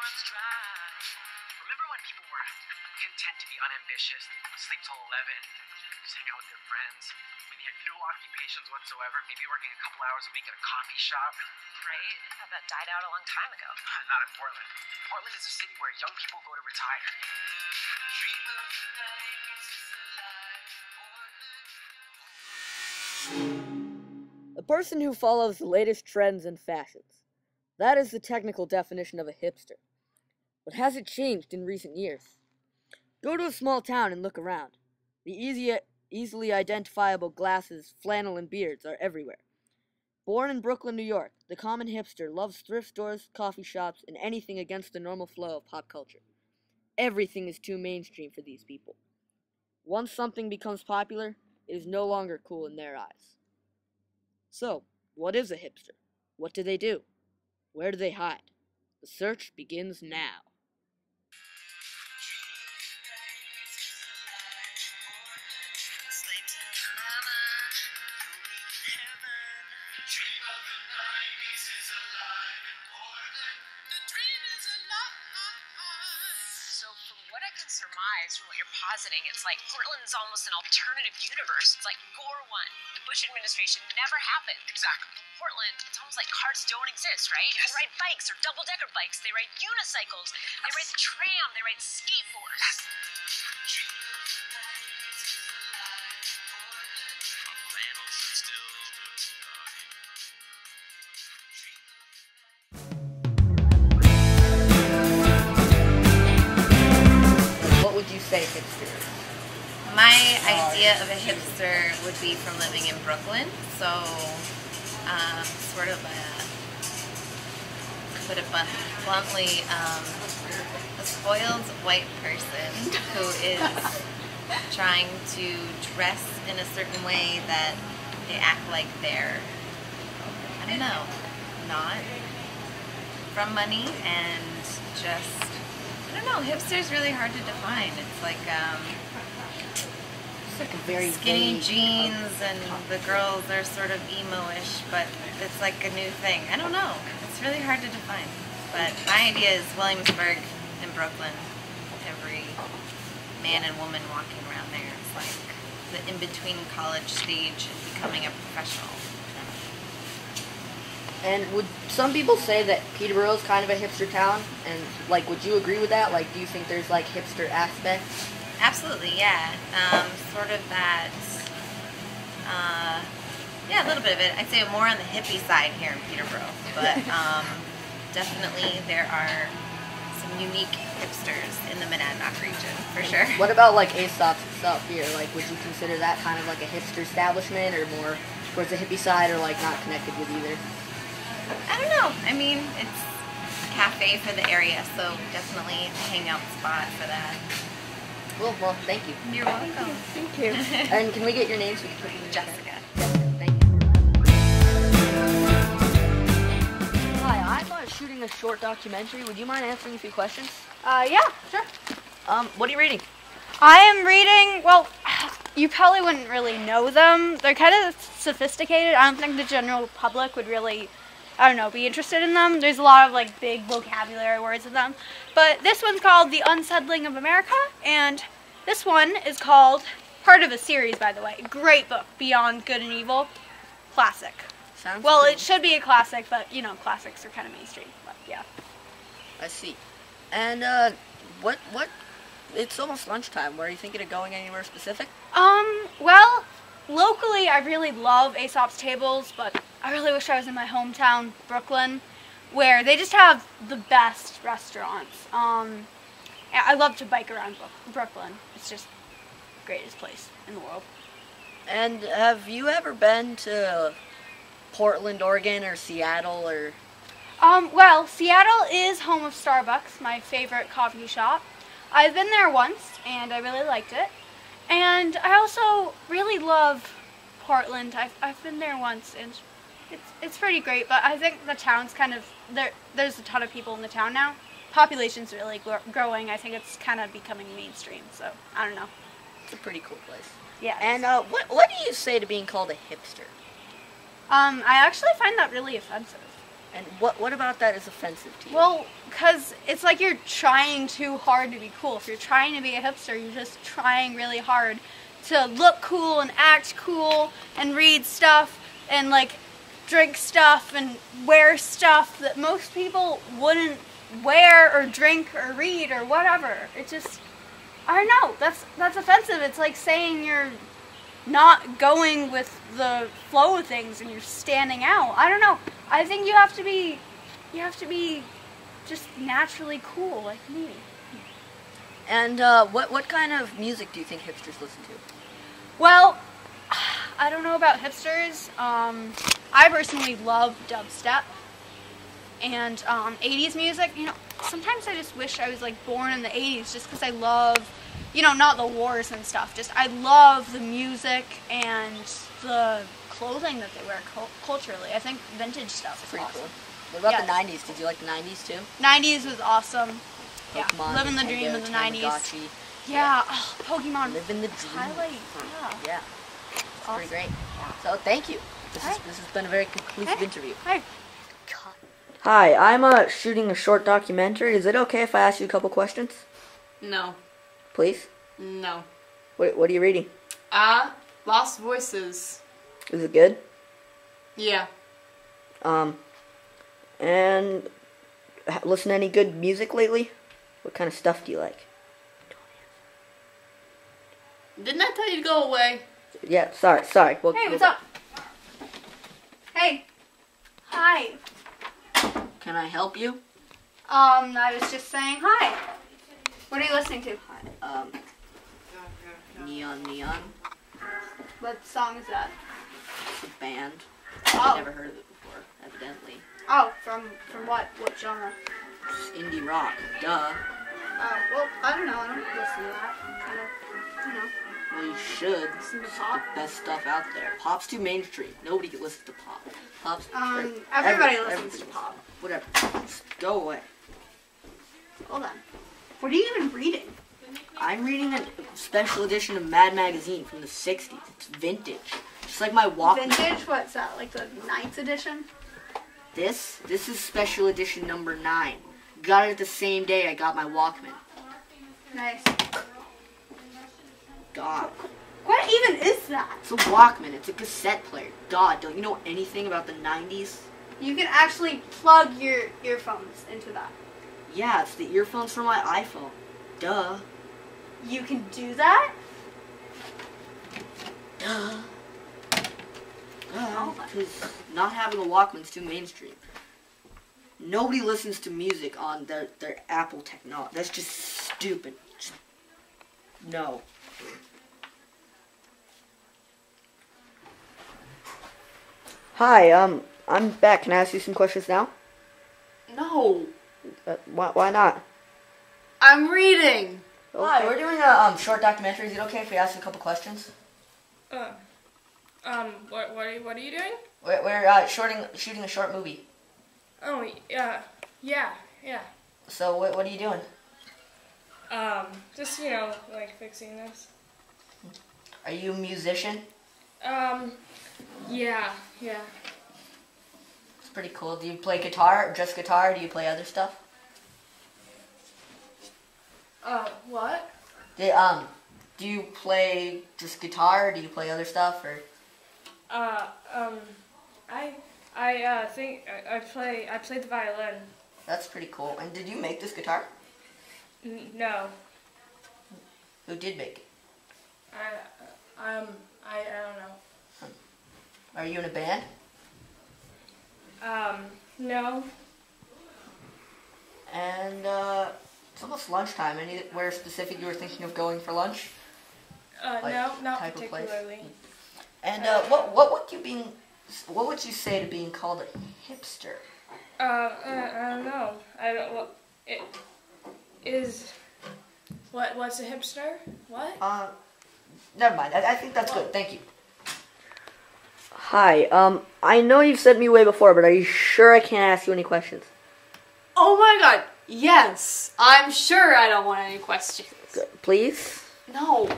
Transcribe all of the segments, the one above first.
runs dry. Remember when people were content to be unambitious, sleep till 11, just hang out with their friends? I mean, they had no occupations whatsoever, maybe working a couple hours a week at a coffee shop. Right? I thought that died out a long time ago. Not in Portland. Portland is a city where young people go to retire. Dream of the 90s is alive in Portland. A person who follows the latest trends and fashions. That is the technical definition of a hipster. But has it changed in recent years? Go to a small town and look around. The easily identifiable glasses, flannel, and beards are everywhere. Born in Brooklyn, New York, the common hipster loves thrift stores, coffee shops, and anything against the normal flow of pop culture. Everything is too mainstream for these people. Once something becomes popular, it is no longer cool in their eyes. So, what is a hipster? What do they do? Where do they hide? The search begins now. So from what I can surmise from what you're positing, it's like Portland's almost an alternative universe. It's like Gore won. The Bush administration never happened. Exactly. Portland, it's almost like cars don't exist, right? Yes. They ride bikes or double-decker bikes. They ride unicycles. They ride the tram. They ride skateboards. Yes. What would you say hipster is? My idea of a hipster would be from living in Brooklyn, so sort of to put it bluntly, a spoiled white person who is trying to dress in a certain way that they act like they're, I don't know, not from money, and just, I don't know, hipster's really hard to define. It's like It's like a very skinny vague jeans, and the girls are sort of emo-ish, but it's like a new thing. I don't know. It's really hard to define. But my idea is Williamsburg in Brooklyn. Every man and woman walking around there is like the in-between college stage and becoming a professional. And would some people say that Peterborough is kind of a hipster town? And like, would you agree with that? Like, do you think there's like hipster aspects? Absolutely, yeah. Sort of that, yeah, a little bit of it. I'd say more on the hippie side here in Peterborough, but definitely there are some unique hipsters in the Monadnock region, for sure. What about like Aesop's itself here? Like, would you consider that kind of like a hipster establishment, or more towards the hippie side, or like not connected with either? I don't know. I mean, it's a cafe for the area, so definitely a hangout spot for that. Well, thank you. You're welcome. Thank you. And can we get your name so we can put you in the Jessica. Thank you. Hi, I'm shooting a short documentary. Would you mind answering a few questions? Yeah, sure. What are you reading? I am reading, well, you probably wouldn't really know them. They're kind of sophisticated. I don't think the general public would really, I don't know, be interested in them. There's a lot of like big vocabulary words in them. But this one's called The Unsettling of America, and this one is called, part of a series by the way, great book, Beyond Good and Evil, classic. Sounds Well, cool. it should be a classic, but you know, classics are kind of mainstream, but yeah. I see. And what? It's almost lunchtime. Were you thinking of going anywhere specific? Well, locally I really love Aesop's Tables, but I really wish I was in my hometown, Brooklyn, where they just have the best restaurants. I love to bike around Brooklyn. It's just the greatest place in the world. And have you ever been to Portland, Oregon, or Seattle, or? Well, Seattle is home of Starbucks, my favorite coffee shop. I've been there once, and I really liked it. And I also really love Portland. I've been there once, and it's pretty great, but I think the town's kind of, there's a ton of people in the town now. Population's really growing. I think it's kind of becoming mainstream, so I don't know. It's a pretty cool place. Yeah. And what do you say to being called a hipster? I actually find that really offensive. And what about that is offensive to you? Well, because it's like you're trying too hard to be cool. If you're trying to be a hipster, you're just trying really hard to look cool and act cool and read stuff and like drink stuff and wear stuff that most people wouldn't wear or drink or read or whatever. It just, I don't know, that's offensive. It's like saying you're not going with the flow of things and you're standing out. I don't know. I think you have to be just naturally cool like me. And what kind of music do you think hipsters listen to? Well, I don't know about hipsters. I personally love dubstep and 80s music. You know, sometimes I just wish I was like born in the 80s just because I love, you know, not the wars and stuff. Just I love the music and the clothing that they wear culturally. I think vintage stuff is Pretty awesome. cool. What about Yeah. the 90s? Did you like the 90s too? 90s was awesome. Pokemon, Yeah, living the Nintendo, dream of the 90s. Tamagotchi. Yeah, oh, Pokemon. Living the dream. Highlight, yeah. Yeah. Awesome. Pretty great. So thank you. This Hi. has been a very conclusive Hey. interview. Hi. Hi, I'm shooting a short documentary. Is it okay if I ask you a couple questions? No. Please? No. What are you reading? Lost Voices. Is it good? Yeah. And listen to any good music lately? What kind of stuff do you like? Didn't I tell you to go away? Yeah, sorry. Well, Hey, what's up? Hey. Hi. Can I help you? I was just saying hi. What are you listening to? Neon. What song is that? It's a band. Oh. I've never heard of it before, evidently. Oh, from what? What genre? It's indie rock. Duh. Oh, well, I don't know. I don't listen to that. Kind of, you know. Well, you should. Listen to It's pop. the best stuff out there. Pop's too mainstream. Nobody can listen to pop. Pop's Everybody listens to pop. Whatever. Just go away. Hold on. What are you even reading? I'm reading a special edition of Mad Magazine from the 60s. It's vintage. Just like my Walkman. Vintage? What's that? Like the 9th edition? This is special edition number 9. Got it the same day I got my Walkman. Nice. God. What even is that? It's a Walkman. It's a cassette player. God, don't you know anything about the 90s? You can actually plug your earphones into that. Yeah, it's the earphones from my iPhone. Duh. You can do that? Duh. Because not having a Walkman's too mainstream. Nobody listens to music on their Apple technology. That's just stupid. Just, no. Hi, I'm back. Can I ask you some questions now? No. Why not? I'm reading. Hi, we're doing a short documentary. Is it okay if we ask you a couple questions? What are you doing? We're shooting a short movie. Oh, yeah. So what are you doing? Just, like fixing this. Are you a musician? Yeah. It's pretty cool. Do you play guitar, or just guitar, or do you play other stuff? What? Do you play just guitar, or do you play other stuff, or? I think I play the violin. That's pretty cool. And did you make this guitar? No. Who did make it? I don't know. Are you in a band? No. And it's almost lunchtime. Anywhere specific you were thinking of going for lunch? No, not type of place? particularly. And what would you say to being called a hipster? I don't know. What's a hipster? What? Never mind. I think that's good. Thank you. Hi. I know you've sent me away before, but are you sure I can't ask you any questions? Oh my god. Yes. I'm sure I don't want any questions. Good. Please? No.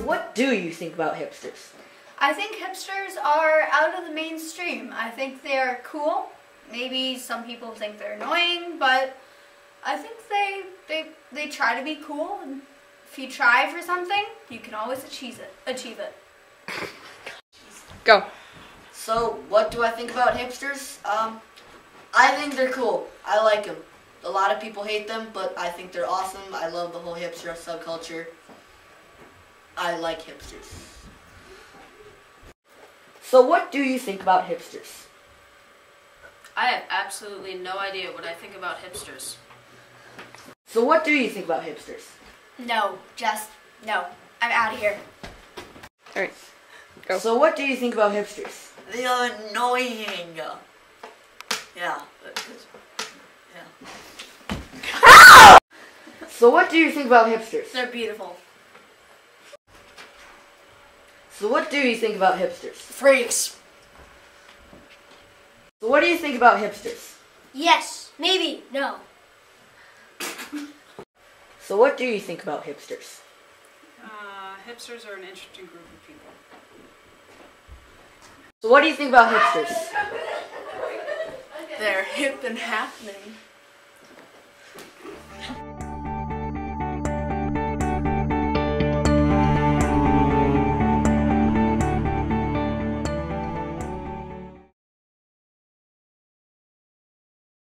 what do you think about hipsters? I think hipsters are out of the mainstream. I think they're cool. Maybe some people think they're annoying, but I think they try to be cool. And if you try for something, you can always achieve it. Go. So, what do I think about hipsters? I think they're cool. I like them. A lot of people hate them, but I think they're awesome. I love the whole hipster subculture. I like hipsters. So, what do you think about hipsters? I have absolutely no idea what I think about hipsters. So, what do you think about hipsters? No, just no. I'm out of here. All right. Go. So, what do you think about hipsters? They are annoying. Yeah. So, what do you think about hipsters? They're beautiful. So, what do you think about hipsters? Freaks. So, what do you think about hipsters? Yes, maybe, no. So, what do you think about hipsters? Hipsters are an interesting group of people. So, what do you think about hipsters? They're hip and happening.